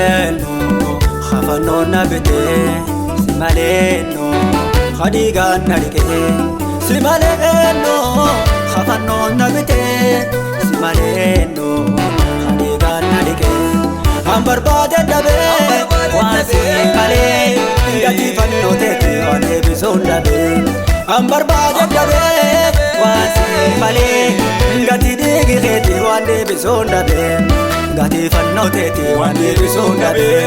Eennuu hafannoon na bitee si malee Eennuu dhiigaan na dhiqee si malee Eennuu hafannoon na bitee si malee Eennuu dhiigaan na dhiqee an barbaade dhabee waan si malee gatii fannoo teeti waan deebisuun dhabee an barbaade dhabee waan si malee gatii dhiigi keeti waan deebisuun dhabee gatii fannoo teeti waan deebisuun dhabee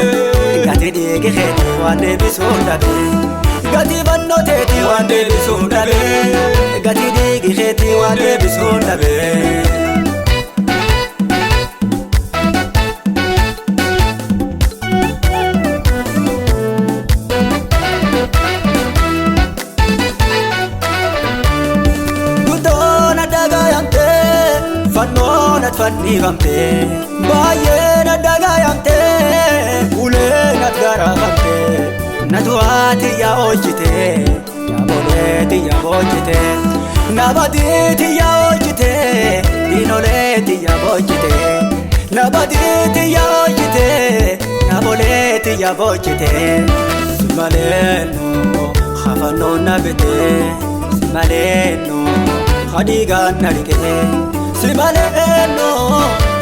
gatii dhiigi keeti waan deebisuun dhabee gatii fannoo teeti waan deebisuun dhabee gatii dhiigi keeti waan deebisuun dhabee. Fannoon fannifamtee baay'ee na dhagayamtee ulee na garaafamtee na du'aati yaa oolchitee yaa boleeti yaa boolchitee na badiiti yaa oolchitee diinoleeti yaa boolchitee na badiiti yaa oolchitee yaa boleeti yaa boolchitee si malee Eennuu hafannoon na bitee si malee Eennuu dhiigaan na dhiqee si malee Eennuu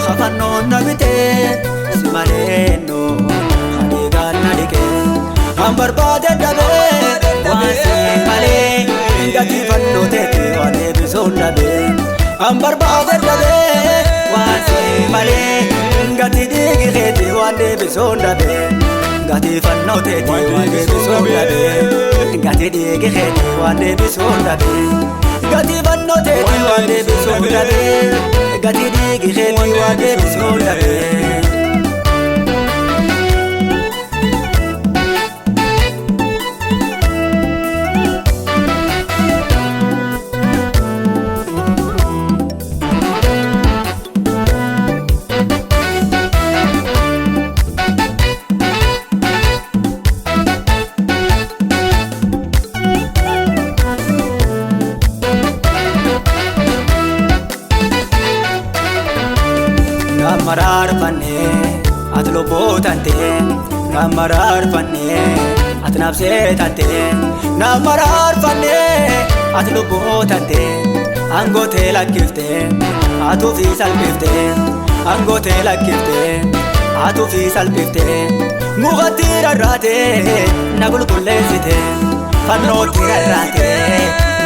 hafannoon na bitee si malee Eennuu dhiigaan na dhiqee an barbaade dhabee waan si malee gatii fannoo teeti waan deebisuun dhabee an barbaade dhabee waan si malee gatii dhiigi keeti waan deebisuun dhabee gatii fannoo teeti waan deebisuun dhabee gatii dhiigi keeti waan deebisuun dhabee gatii fannoo teeti waan deebisuun dhabee gatii dhiigi keeti waan deebisuun dhabee. Ramararfannee ati lubbuu tantee ramararfannee ati nafsee tantee ramararfannee ati lubbuu tantee aangootee lakkiftee atuufi salphiftee aangootee lakkiftee atuufi salphiftee mukatti rarraatee na qulqulleessitee fannootti rarraatee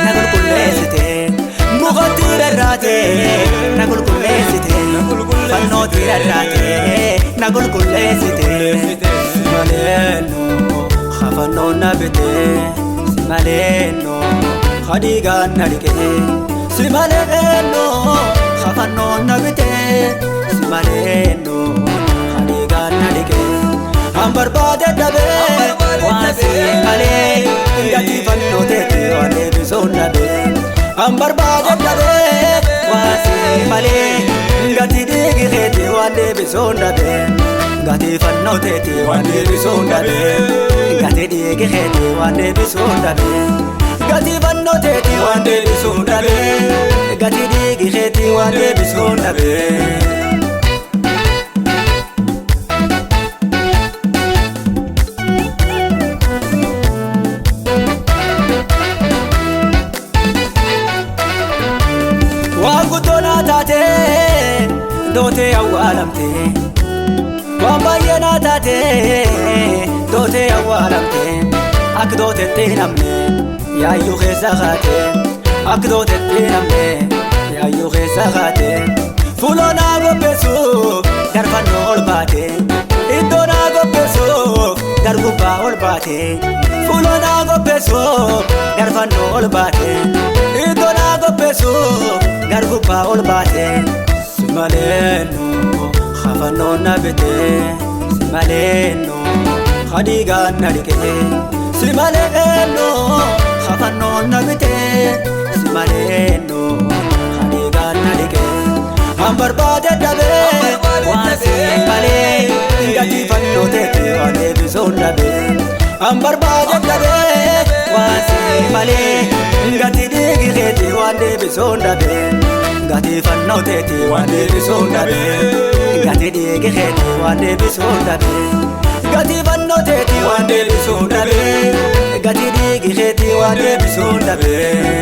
na qulqulleessitee mukatti rarraatee na qulqulleessitee fannootti rarraatee na qulqulleessitee si malee Eennuu hafannoon na bitee si malee Eennuu dhiigaan na dhiqee si malee Eennuu hafannoon na bitee si malee Eennuu dhiigaan na dhiqee an barbaade dhabee waan si malee gatii fannoo teeti waan deebisuun dhabee an barbaade dhabee waan si malee gatii dhiigi keeti waan deebisuun dhabee gatii fannoo teeti waan deebisuun dhabee gatii dhiigi keeti waan deebisuun dhabee gatii fannoo teeti waan deebisuun dhabee gatii dhiigi keeti waan deebisuun dhabee. Waan guddoo naa taatee dootee awwaalamtee waan baay'ee naa taatee dootee awwaalamtee akka dootetti namne yaayyuu keessa kaatee akka dootetti namne yaayyuu keessa kaatee fuuloo naa qopheessuuf darfannoo ol baatee iddoo naa qopheessuuf dargubbaa ol baatee fuuloo naa qopheessuuf darfannoo ol baatee iddoo naa qopheessuuf dargubbaa ol baatee si malee Eennuu hafannoon na bitee si malee Eennuu dhiigaan na dhiqee si malee Eennuu hafannoon na bitee si malee Eennuu dhiigaan na dhiqee an barbaade dhabee waan si malee gatii fannoo teeti waan deebisuun dhabee an barbaade dhabee waan si malee gatii dhiigi keetii waan deebisuun dhabe gatii fannoo teetii waan deebisuun dhabe gatii dhiigi keetii waan deebisuun dhabe gatii fannoo teetii waan deebisuun dhabe gatii dhiigi keetii waan deebisuun dhabe.